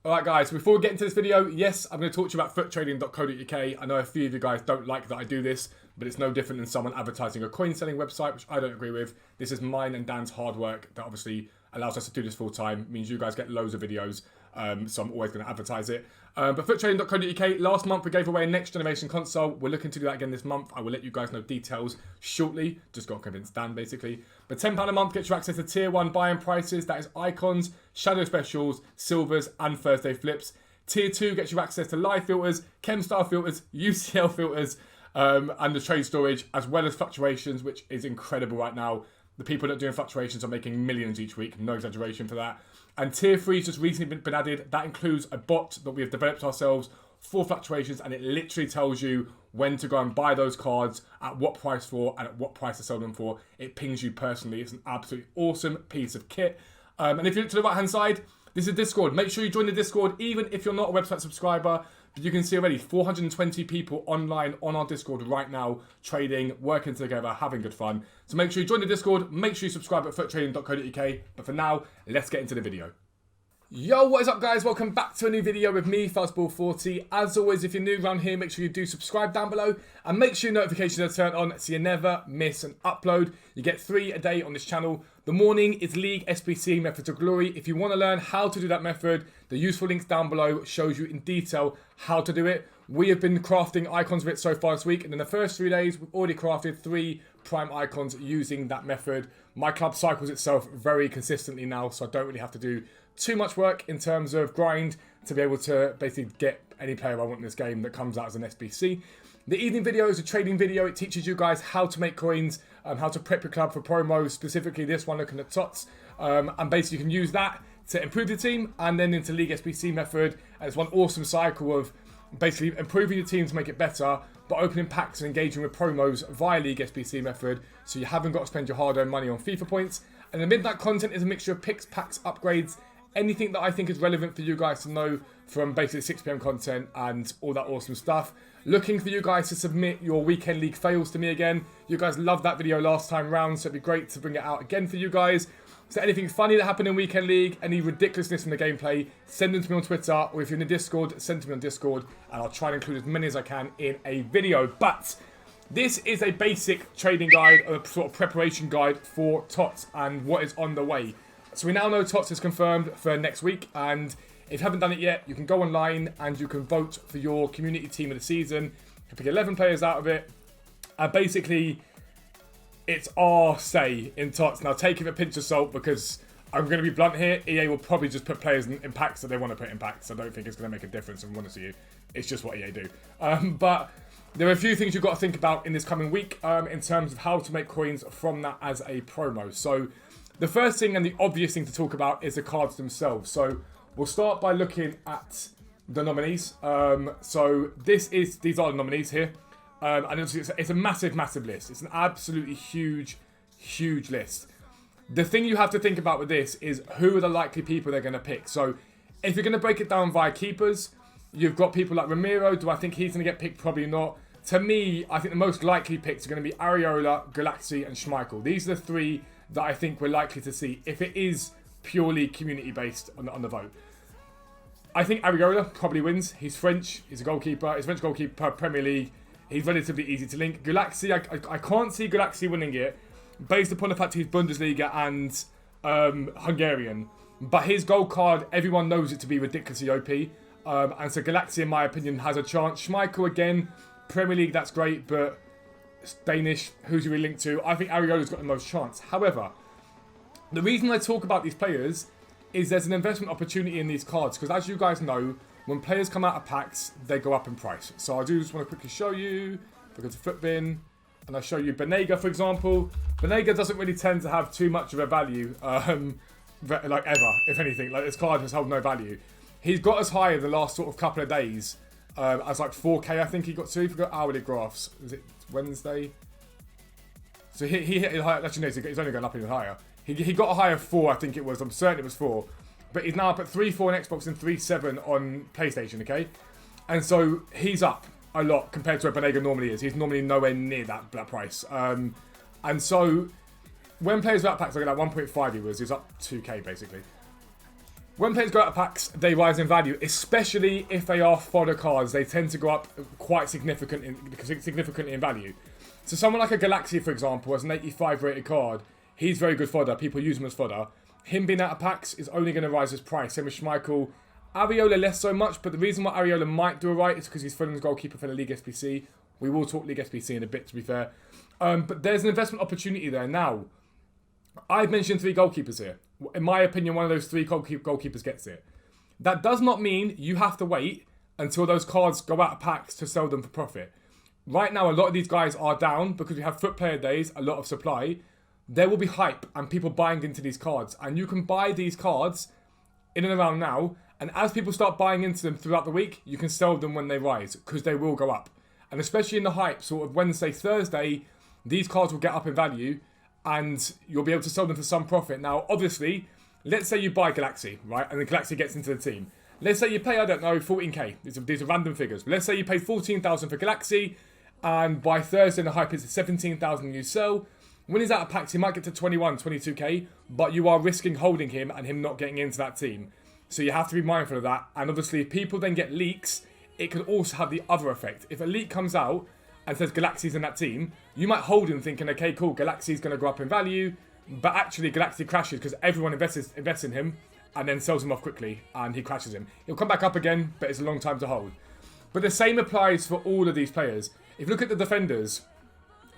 Alright guys, before we get into this video, yes, I'm going to talk to you about futtrading.co.uk. I know a few of you guys don't like that I do this, but it's no different than someone advertising a coin selling website, which I don't agree with. This is mine and Dan's hard work that obviously allows us to do this full time. It means you guys get loads of videos, so I'm always going to advertise it. But futtrading.co.uk, last month we gave away a next generation console. We're looking to do that again this month. I will let you guys know details shortly. Just got to convince Dan basically. But £10 a month gets you access to tier 1 buy-in prices. That is icons, shadow specials, silvers and Thursday flips. Tier 2 gets you access to live filters, chem-style filters, UCL filters, and the trade storage, as well as fluctuations, which is incredible right now. The people that are doing fluctuations are making millions each week. No exaggeration for that. And tier 3 has just recently been added. That includes a bot that we have developed ourselves for fluctuations, and it literally tells you when to go and buy those cards, at what price for, and at what price to sell them for. It pings you personally. It's an absolutely awesome piece of kit. And if you look to the right hand side, this is Discord. Make sure you join the Discord, even if you're not a website subscriber. But you can see already 420 people online on our Discord right now, trading, working together, having good fun. So make sure you join the Discord, make sure you subscribe at futtrading.co.uk. But for now, let's get into the video. Yo, what is up guys? Welcome back to a new video with me, Fastball40. As always, if you're new around here, make sure you do subscribe down below and make sure your notifications are turned on so you never miss an upload. You get 3 a day on this channel. The morning is League SBC Method to Glory. If you want to learn how to do that method, the useful links down below shows you in detail how to do it. We have been crafting icons of it so far this week, and in the first 3 days, we've already crafted 3 prime icons using that method. My club cycles itself very consistently now, so I don't really have to do too much work in terms of grind to be able to basically get any player I want in this game that comes out as an SBC. The evening video is a trading video. It teaches you guys how to make coins, how to prep your club for promos, specifically this one looking at Tots. And basically you can use that to improve the team and then into League SBC method. And it's one awesome cycle of basically improving your team to make it better, but opening packs and engaging with promos via League SBC method, so you haven't got to spend your hard-earned money on FIFA points. And the midnight content is a mixture of picks, packs, upgrades, anything that I think is relevant for you guys to know from basically 6 PM content and all that awesome stuff. Looking for you guys to submit your weekend league fails to me again. You guys loved that video last time round, so it'd be great to bring it out again for you guys. So anything funny that happened in weekend league, any ridiculousness in the gameplay, send them to me on Twitter, or if you're in the Discord, send to me on Discord, and I'll try and include as many as I can in a video. But this is a basic trading guide, a sort of preparation guide for Tots and what is on the way. So we now know Tots is confirmed for next week, and if you haven't done it yet, you can go online and you can vote for your community team of the season. You can pick 11 players out of it, and basically it's our say in Tots. Now take it with a pinch of salt, because I'm going to be blunt here, EA will probably just put players in packs that they want to put in packs. I don't think it's going to make a difference, and honestly, you, it's just what EA do. But there are a few things you've got to think about in this coming week in terms of how to make coins from that as a promo. So the first thing and the obvious thing to talk about is the cards themselves. So we'll start by looking at the nominees. So these are the nominees here. And it's a massive, massive list. It's an absolutely huge, huge list. The thing you have to think about with this is who are the likely people they're going to pick. So if you're going to break it down via keepers, you've got people like Ramiro. Do I think he's going to get picked? Probably not. To me, I think the most likely picks are going to be Areola, Galaxy and Schmeichel. These are the 3 that I think we're likely to see if it is purely community-based on the vote. I think Areola probably wins. He's French. He's a goalkeeper. He's a French goalkeeper, Premier League. He's relatively easy to link. Galaxy, I can't see Galaxy winning it based upon the fact he's Bundesliga and Hungarian. But his gold card, everyone knows it to be ridiculously OP. And so Galaxy, in my opinion, has a chance. Schmeichel, again, Premier League, that's great, but Danish, who's he really linked to? I think Areola's got the most chance. However, the reason I talk about these players is there's an investment opportunity in these cards, because as you guys know, when players come out of packs, they go up in price. So I do just want to quickly show you, if I go to Footbin, and I show you Banega, for example. Banega doesn't really tend to have too much of a value, like ever, if anything. Like, this card has held no value. He's got as high in the last sort of couple of days as like 4K, I think he got to. If you got hourly graphs, is it Wednesday? So he hit a higher, actually no, he's only going up even higher. He got a high of 4, I think it was. I'm certain it was 4. But he's now up at 3.4 on Xbox and 3.7 on PlayStation, okay? And so he's up a lot compared to where Banega normally is. He's normally nowhere near that price. And so when players without packs, like at 1.5 he was up 2k basically. When players go out of packs, they rise in value, especially if they are fodder cards. They tend to go up quite significantly in value. So someone like a Galaxy, for example, has an 85 rated card. He's very good fodder. People use him as fodder. Him being out of packs is only going to rise his price. Same with Schmeichel. Areola less so much, but the reason why Areola might do alright is because he's Fulham's goalkeeper for the League SPC. We will talk League SPC in a bit, to be fair. But there's an investment opportunity there. Now, I've mentioned 3 goalkeepers here. In my opinion, one of those 3 goalkeepers gets it. That does not mean you have to wait until those cards go out of packs to sell them for profit. Right now, a lot of these guys are down because we have FUT player days, a lot of supply. There will be hype and people buying into these cards. And you can buy these cards in and around now. And as people start buying into them throughout the week, you can sell them when they rise because they will go up. And especially in the hype, sort of Wednesday, Thursday, these cards will get up in value and you'll be able to sell them for some profit. Now, obviously, let's say you buy Galaxy, right? And the Galaxy gets into the team. Let's say you pay, I don't know, 14k. These are random figures. But let's say you pay 14,000 for Galaxy and by Thursday the hype is 17,000 you sell. When he's out of packs, he might get to 21, 22k, but you are risking holding him and him not getting into that team. So you have to be mindful of that. And obviously, if people then get leaks, it can also have the other effect. If a leak comes out and says Galaxy's in that team, you might hold him thinking, okay, cool, Galaxy's going to go up in value. But actually, Galaxy crashes because everyone invests in him and then sells him off quickly and he crashes him. He'll come back up again, but it's a long time to hold. But the same applies for all of these players. If you look at the defenders,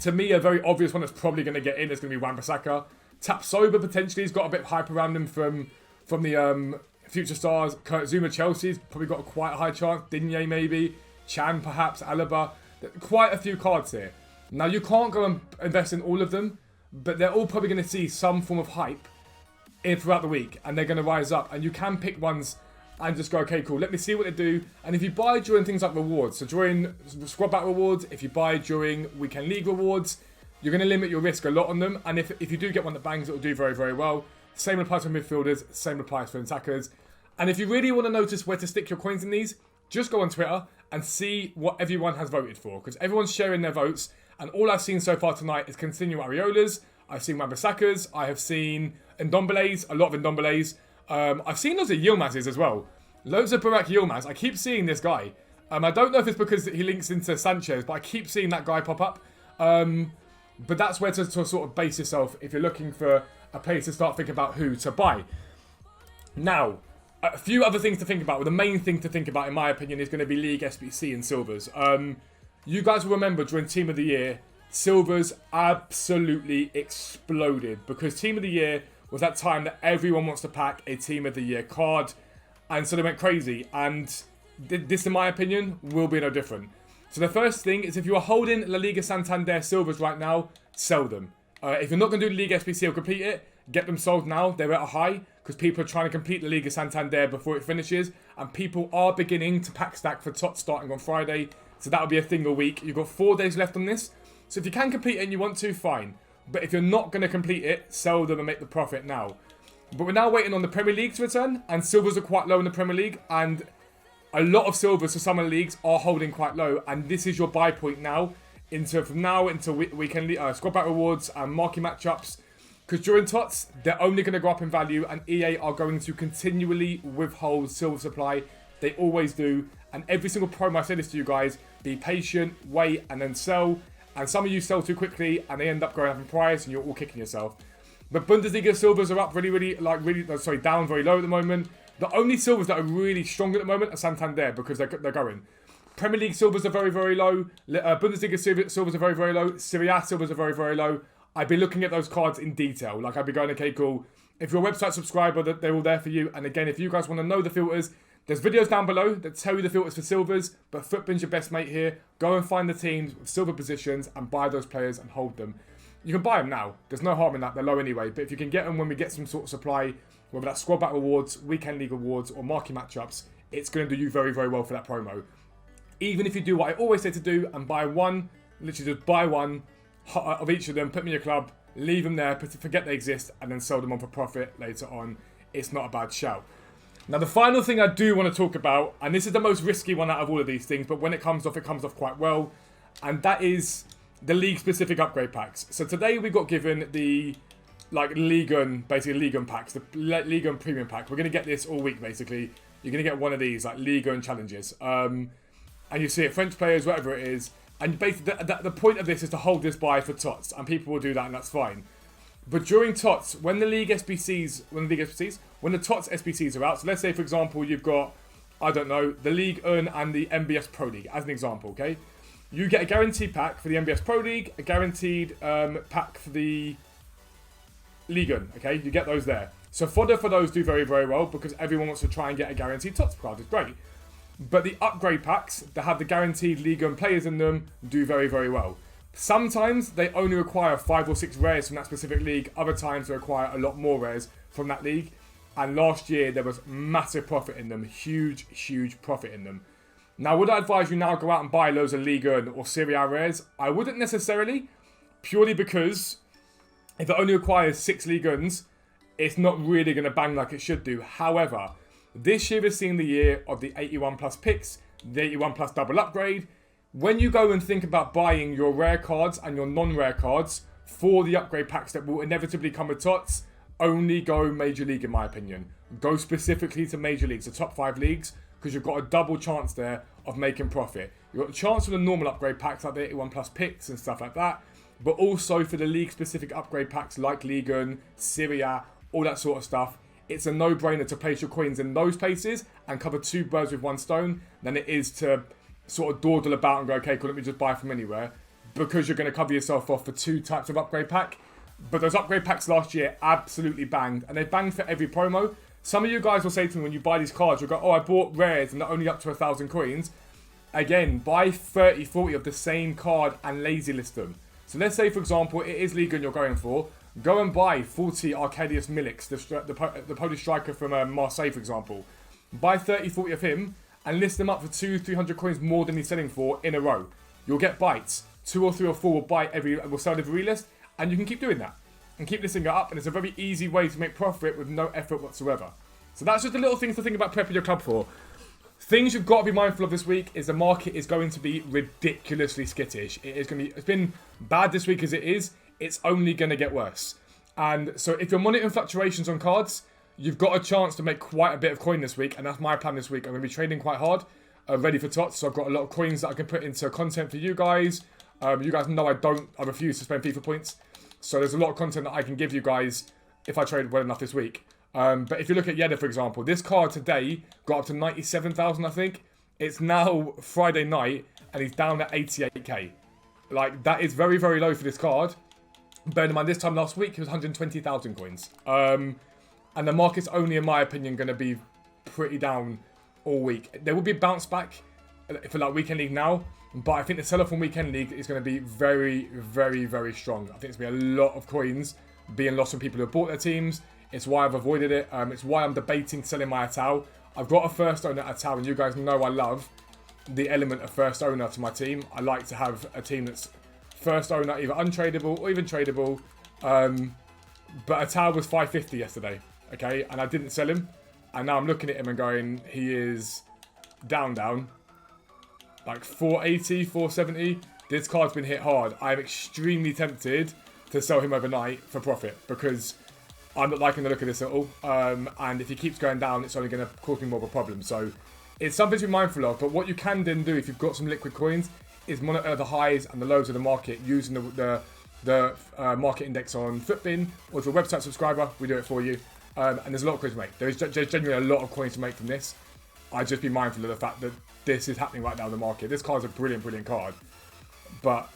to me, a very obvious one that's probably going to get in is going to be Wan-Bissaka. Tapsoba potentially has got a bit of hype around him from the future stars. Kurt Zuma, Chelsea's probably got a quite high chance. Digne maybe. Chan perhaps. Alaba. Quite a few cards here. Now you can't go and invest in all of them, but they're all probably going to see some form of hype throughout the week and they're going to rise up. And you can pick ones and just go, okay, cool, let me see what they do. And if you buy during things like rewards, so during squad battle rewards, if you buy during weekend league rewards, you're going to limit your risk a lot on them. And if you do get one that bangs, it will do very, very well. Same applies for midfielders, same applies for attackers. And if you really want to notice where to stick your coins in these, just go on Twitter and see what everyone has voted for. Because everyone's sharing their votes. And all I've seen so far tonight is continual Areolas. I've seen Wan-Bissakas. I have seen Ndombeles, a lot of Ndombeles. I've seen loads of Yilmazes as well. Loads of Burak Yilmaz. I keep seeing this guy. I don't know if it's because he links into Sanchez, but I keep seeing that guy pop up. But that's where to sort of base yourself if you're looking for a place to start thinking about who to buy. Now, a few other things to think about. Well, the main thing to think about, in my opinion, is going to be League SBC and Silvers. You guys will remember during Team of the Year, Silvers absolutely exploded because Team of the Year was that time that everyone wants to pack a Team of the Year card. And so they went crazy. And this, in my opinion, will be no different. So the first thing is if you are holding La Liga Santander Silvers right now, sell them. If you're not going to do League SPC or complete it, get them sold now. They're at a high because people are trying to complete La Liga Santander before it finishes. And people are beginning to pack stack for Tots starting on Friday. So that'll be a thing a week. You've got 4 days left on this. So if you can complete it and you want to, fine. But if you're not going to complete it, sell them and make the profit now. But we're now waiting on the Premier League to return. And silvers are quite low in the Premier League. And a lot of silvers for some of the leagues are holding quite low. And this is your buy point now. From now until weekend squad battle rewards and marquee matchups. Because during Tots, they're only going to go up in value. And EA are going to continually withhold silver supply. They always do. And every single promo, I say this to you guys, be patient, wait, and then sell. And some of you sell too quickly and they end up going up in price and you're all kicking yourself. But Bundesliga silvers are up down very low at the moment. The only silvers that are really strong at the moment are Santander because they're going. Premier League silvers are very, very low. Bundesliga silvers are very, very low. Serie A silvers are very, very low. I'd be looking at those cards in detail. Like I'd be going, okay, cool. If you're a website subscriber, they're all there for you. And again, if you guys want to know the filters, there's videos down below that tell you the filters for silvers, but Footbin's your best mate here. Go and find the teams with silver positions and buy those players and hold them. You can buy them now. There's no harm in that. They're low anyway. But if you can get them when we get some sort of supply, whether that's squad battle awards, weekend league awards, or marquee matchups, it's going to do you very, very well for that promo. Even if you do what I always say to do and buy one, literally just buy one of each of them, put them in your club, leave them there, forget they exist, and then sell them on for profit later on. It's not a bad shout. Now, the final thing I do want to talk about, and this is the most risky one out of all of these things, but when it comes off quite well, and that is the league-specific upgrade packs. So today we got given the like League 1, basically League 1 packs, the League 1 premium pack. We're going to get this all week, basically. You're going to get one of these, like League 1 challenges. And you see it, French players, whatever it is. And basically, the point of this is to hold this buy for Tots. And people will do that, and that's fine. But during Tots, when the Tots SBCs are out, so let's say, for example, you've got, I don't know, the League 1 and the MBS Pro League, as an example, okay? You get a guaranteed pack for the MBS Pro League, a guaranteed pack for the League 1, okay? You get those there. So fodder for those do very, very well because everyone wants to try and get a guaranteed Tots card. It's great. But the upgrade packs that have the guaranteed League 1 players in them do very, very well. Sometimes they only require 5 or 6 rares from that specific league. Other times they require a lot more rares from that league. And last year there was massive profit in them. Huge, huge profit in them. Now, would I advise you now go out and buy loads of League 1 or Serie A rares? I wouldn't necessarily. Purely because if it only requires 6 League 1s, it's not really going to bang like it should do. However, this year is seeing the year of the 81 plus picks, the 81 plus double upgrade. When you go and think about buying your rare cards and your non-rare cards for the upgrade packs that will inevitably come with Tots, only go Major League in my opinion. Go specifically to Major Leagues, the top 5 leagues, because you've got a double chance there of making profit. You've got a chance for the normal upgrade packs like the 81 plus picks and stuff like that, but also for the league specific upgrade packs like Ligue 1, Serie A, all that sort of stuff. It's a no-brainer to place your coins in those places and cover 2 birds with 1 stone than it is to sort of dawdle about and go, okay, cool, let me just buy from anywhere, because you're going to cover yourself off for 2 types of upgrade pack. But those upgrade packs last year absolutely banged, and they banged for every promo. Some of you guys will say to me when you buy these cards, you'll go, oh, I bought rares and they're only up to 1,000 coins. Again, buy 30, 40 of the same card and lazy list them. So let's say, for example, it is Ligue 1 you're going for. Go and buy 40 Arkadiusz Milik's, the Polish striker from Marseille, for example. Buy 30, 40 of him and list them up for 200, 300 coins more than he's selling for in a row. You'll get bites. 2 or 3 or 4 will sell every relist, and you can keep doing that and keep listing it up. And it's a very easy way to make profit with no effort whatsoever. So that's just the little things to think about prepping your club for. Things you've got to be mindful of this week is the market is going to be ridiculously skittish. It's been bad this week as it is. It's only going to get worse. And so if you're monitoring fluctuations on cards, you've got a chance to make quite a bit of coin this week. And that's my plan this week. I'm going to be trading quite hard, ready for Tots. So I've got a lot of coins that I can put into content for you guys. You guys know I refuse to spend FIFA points. So there's a lot of content that I can give you guys if I trade well enough this week. But if you look at Yedda, for example, this card today got up to 97,000, I think. It's now Friday night, and he's down at 88k. Like, that is very, very low for this card. Bear in mind, this time last week, it was 120,000 coins. And the market's only, in my opinion, going to be pretty down all week. There will be a bounce back for like Weekend League now, but I think the sell-off from Weekend League is going to be very, very, very strong. I think there's going to be a lot of coins being lost from people who have bought their teams. It's why I've avoided it. It's why I'm debating selling my Atal. I've got a first owner Atal, and you guys know I love the element of first owner to my team. I like to have a team that's first owner, either untradeable or even tradable. But Atal was 550 yesterday, okay? And I didn't sell him. And now I'm looking at him and going, he is down. Like 480, 470. This card's been hit hard. I'm extremely tempted to sell him overnight for profit because I'm not liking the look of this at all. And if he keeps going down, it's only going to cause me more of a problem. So it's something to be mindful of. But what you can then do if you've got some liquid coins is monitor the highs and the lows of the market using the market index on Futbin, or if you're a website subscriber, we do it for you. And there's a lot of coins to make. There's genuinely a lot of coins to make from this. I'd just be mindful of the fact that this is happening right now in the market. This card's a brilliant, brilliant card. But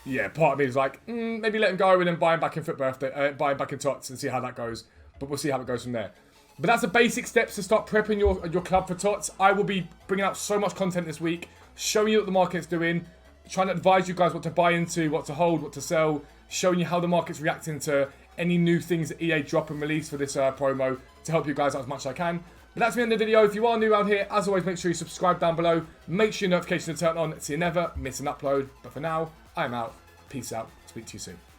yeah, part of me is like, maybe let him go and then buy him back in buy him back in Tots and see how that goes. But we'll see how it goes from there. But that's the basic steps to start prepping your club for Tots. I will be bringing out so much content this week, showing you what the market's doing, trying to advise you guys what to buy into, what to hold, what to sell, showing you how the market's reacting to any new things that EA drop and release for this promo to help you guys out as much as I can. But that's the end of the video. If you are new around here, as always, make sure you subscribe down below. Make sure your notifications are turned on so you never miss an upload. But for now, I'm out. Peace out. Speak to you soon.